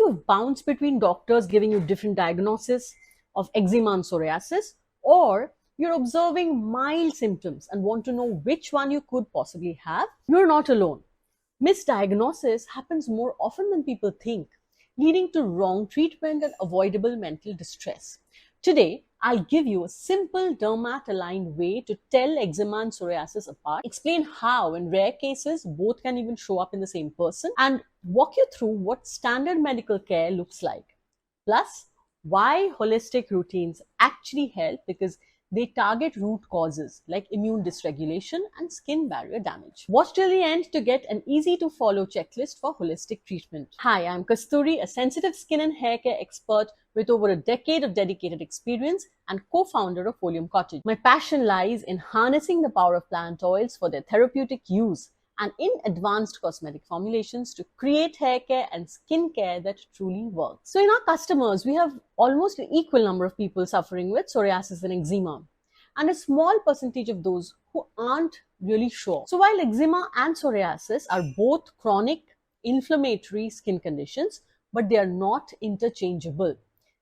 you've bounced between doctors giving you different diagnoses of eczema and psoriasis, or you're observing mild symptoms and want to know which one you could possibly have, you're not alone. Misdiagnosis happens more often than people think, leading to wrong treatment and avoidable mental distress. Today, I'll give you a simple dermat-aligned way to tell eczema and psoriasis apart, explain how in rare cases both can even show up in the same person, and walk you through what standard medical care looks like. Plus, why holistic routines actually help, because they target root causes like immune dysregulation and skin barrier damage. Watch till the end to get an easy to follow checklist for holistic treatment. Hi, I'm Kasturi, a sensitive skin and hair care expert with over a decade of dedicated experience and co-founder of Oleum Cottage. My passion lies in harnessing the power of plant oils for their therapeutic use and in advanced cosmetic formulations to create hair care and skin care that truly works. So in our customers, we have almost an equal number of people suffering with psoriasis and eczema, and a small percentage of those who aren't really sure. So while eczema and psoriasis are both chronic inflammatory skin conditions, but they are not interchangeable.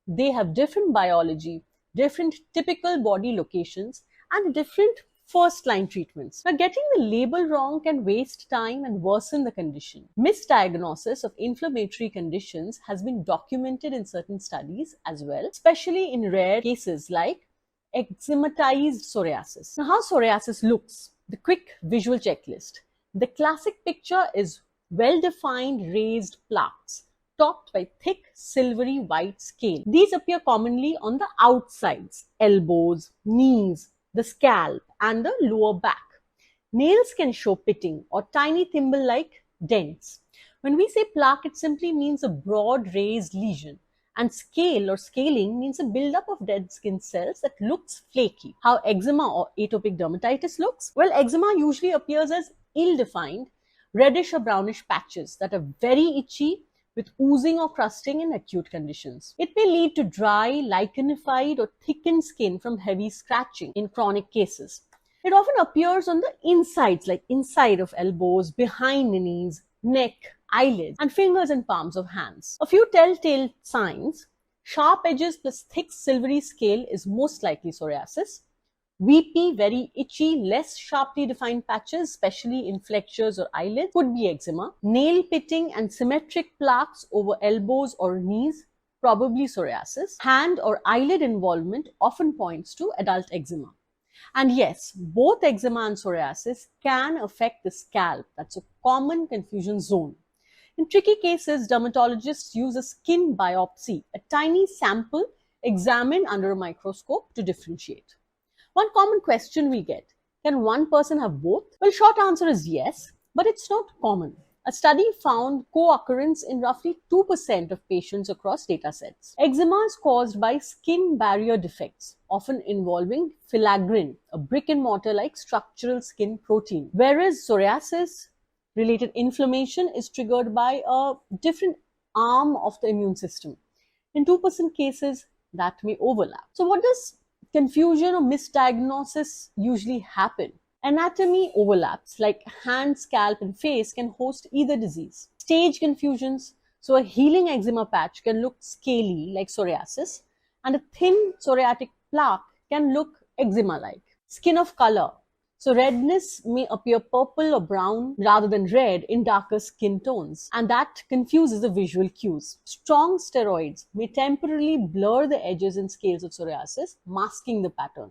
They have different biology, different typical body locations, and different first-line treatments. Now, getting the label wrong can waste time and worsen the condition. Misdiagnosis of inflammatory conditions has been documented in certain studies as well, especially in rare cases like eczematized psoriasis. Now, how psoriasis looks? The quick visual checklist. The classic picture is well-defined raised plaques topped by thick silvery white scale. These appear commonly on the outsides, elbows, knees, the scalp, and the lower back. Nails can show pitting or tiny thimble-like dents. When we say plaque, it simply means a broad raised lesion, and scale or scaling means a buildup of dead skin cells that looks flaky. How eczema or atopic dermatitis looks? Well, eczema usually appears as ill-defined, reddish or brownish patches that are very itchy with oozing or crusting in acute conditions. It may lead to dry, lichenified or thickened skin from heavy scratching in chronic cases. It often appears on the insides, like inside of elbows, behind the knees, neck, eyelids, and fingers and palms of hands. A few telltale signs: sharp edges plus thick silvery scale is most likely psoriasis. Weepy, very itchy, less sharply defined patches, especially in flexures or eyelids, could be eczema. Nail pitting and symmetric plaques over elbows or knees, probably psoriasis. Hand or eyelid involvement often points to adult eczema. And yes, both eczema and psoriasis can affect the scalp. That's a common confusion zone. In tricky cases, dermatologists use a skin biopsy, a tiny sample examined under a microscope to differentiate. One common question we get: can one person have both? Well, short answer is yes, but it's not common. A study found co-occurrence in roughly 2% of patients across datasets. Eczema is caused by skin barrier defects, often involving filaggrin, a brick and mortar like structural skin protein, whereas psoriasis-related inflammation is triggered by a different arm of the immune system. In 2% cases, that may overlap. So what does confusion or misdiagnosis usually happen? Anatomy overlaps, like hand, scalp, and face, can host either disease. Stage confusions, so a healing eczema patch can look scaly like psoriasis, and a thin psoriatic plaque can look eczema-like. Skin of color, so redness may appear purple or brown rather than red in darker skin tones, and that confuses the visual cues. Strong steroids may temporarily blur the edges and scales of psoriasis, masking the pattern.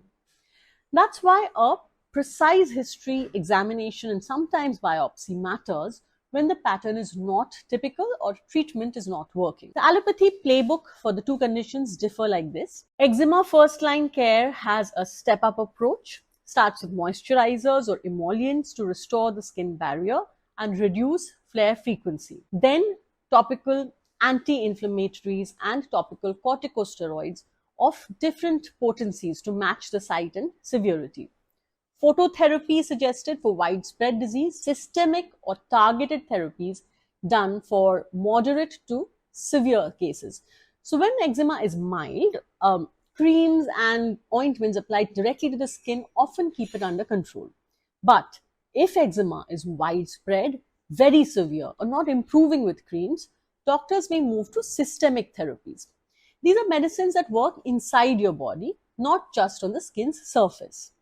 That's why a precise history, examination, and sometimes biopsy matters when the pattern is not typical or treatment is not working. The allopathy playbook for the two conditions differ like this. Eczema first-line care has a step-up approach. Starts with moisturizers or emollients to restore the skin barrier and reduce flare frequency. Then topical anti-inflammatories and topical corticosteroids of different potencies to match the site and severity. Phototherapy suggested for widespread disease, systemic or targeted therapies done for moderate to severe cases. So when eczema is mild, creams and ointments applied directly to the skin often keep it under control. But if eczema is widespread, very severe, or not improving with creams, doctors may move to systemic therapies. These are medicines that work inside your body, not just on the skin's surface.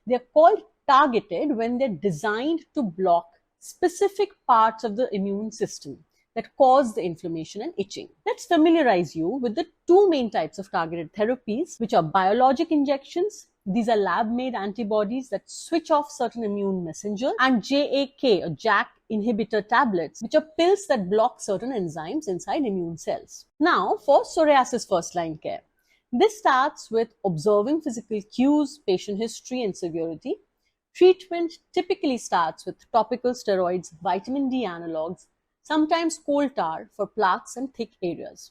They are called targeted when they're designed to block specific parts of the immune system that cause the inflammation and itching. Let's familiarize you with the two main types of targeted therapies, which are biologic injections. These are lab-made antibodies that switch off certain immune messengers, and JAK or JAK inhibitor tablets, which are pills that block certain enzymes inside immune cells. Now, for psoriasis first-line care. This starts with observing physical cues, patient history, and severity. Treatment typically starts with topical steroids, vitamin D analogs, sometimes coal tar for plaques and thick areas.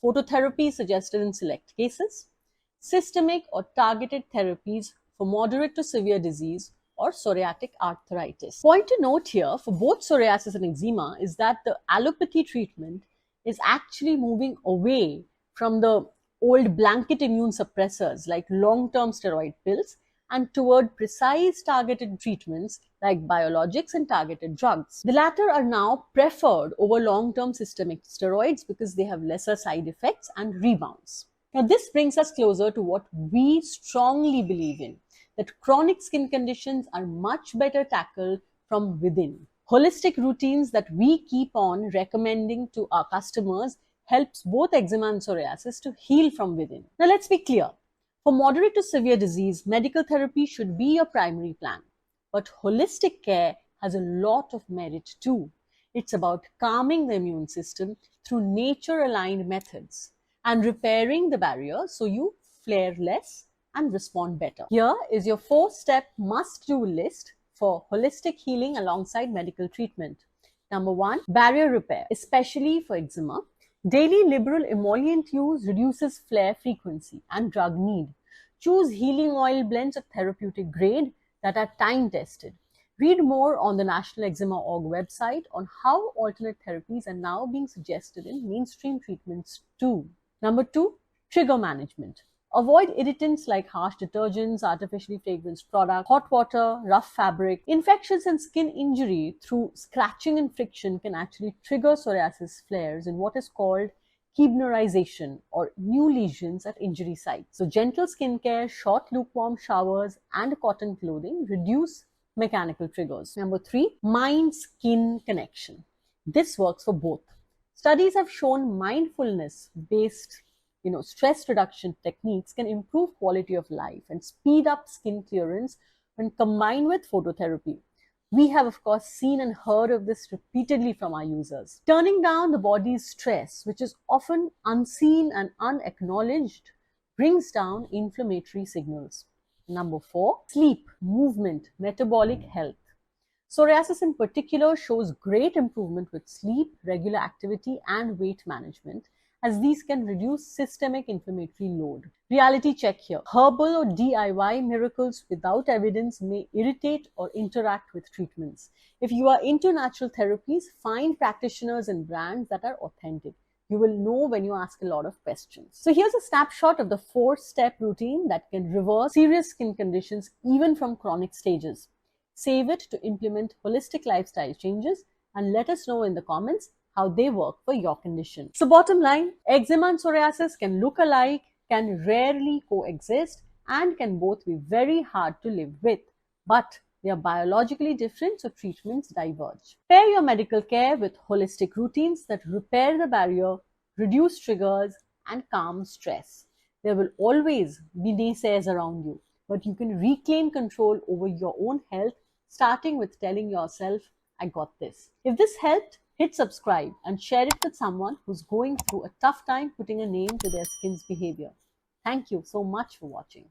Phototherapy is suggested in select cases. Systemic or targeted therapies for moderate to severe disease or psoriatic arthritis. Point to note here for both psoriasis and eczema is that the allopathy treatment is actually moving away from the old blanket immune suppressors like long-term steroid pills and toward precise targeted treatments like biologics and targeted drugs. The latter are now preferred over long-term systemic steroids because they have lesser side effects and rebounds. Now, this brings us closer to what we strongly believe in, that chronic skin conditions are much better tackled from within. Holistic routines that we keep on recommending to our customers helps both eczema and psoriasis to heal from within. Now, let's be clear. For moderate to severe disease, medical therapy should be your primary plan. But holistic care has a lot of merit too. It's about calming the immune system through nature-aligned methods and repairing the barrier so you flare less and respond better. Here is your 4-step must-do list for holistic healing alongside medical treatment. Number 1, barrier repair, especially for eczema. Daily liberal emollient use reduces flare frequency and drug need. Choose healing oil blends of therapeutic grade that are time-tested. Read more on the National Eczema.org website on how alternate therapies are now being suggested in mainstream treatments too. Number 2, trigger management. Avoid irritants like harsh detergents, artificially fragranced products, hot water, rough fabric. Infections and skin injury through scratching and friction can actually trigger psoriasis flares in what is called Keebnerization or new lesions at injury sites. So gentle skincare, short lukewarm showers and cotton clothing reduce mechanical triggers. Number 3, mind-skin connection. This works for both. Studies have shown mindfulness-based stress reduction techniques can improve quality of life and speed up skin clearance when combined with phototherapy. We have, of course, seen and heard of this repeatedly from our users. Turning down the body's stress, which is often unseen and unacknowledged, brings down inflammatory signals. Number 4, sleep, movement, metabolic health. Psoriasis in particular shows great improvement with sleep, regular activity, and weight management, as these can reduce systemic inflammatory load. Reality check here. Herbal or DIY miracles without evidence may irritate or interact with treatments. If you are into natural therapies, find practitioners and brands that are authentic. You will know when you ask a lot of questions. So here's a snapshot of the 4-step routine that can reverse serious skin conditions even from chronic stages. Save it to implement holistic lifestyle changes and let us know in the comments how they work for your condition. So bottom line, eczema and psoriasis can look alike, can rarely coexist, and can both be very hard to live with. But they are biologically different, so treatments diverge. Pair your medical care with holistic routines that repair the barrier, reduce triggers, and calm stress. There will always be naysayers around you, but you can reclaim control over your own health, starting with telling yourself, I got this. If this helped, hit subscribe and share it with someone who's going through a tough time putting a name to their skin's behavior. Thank you so much for watching.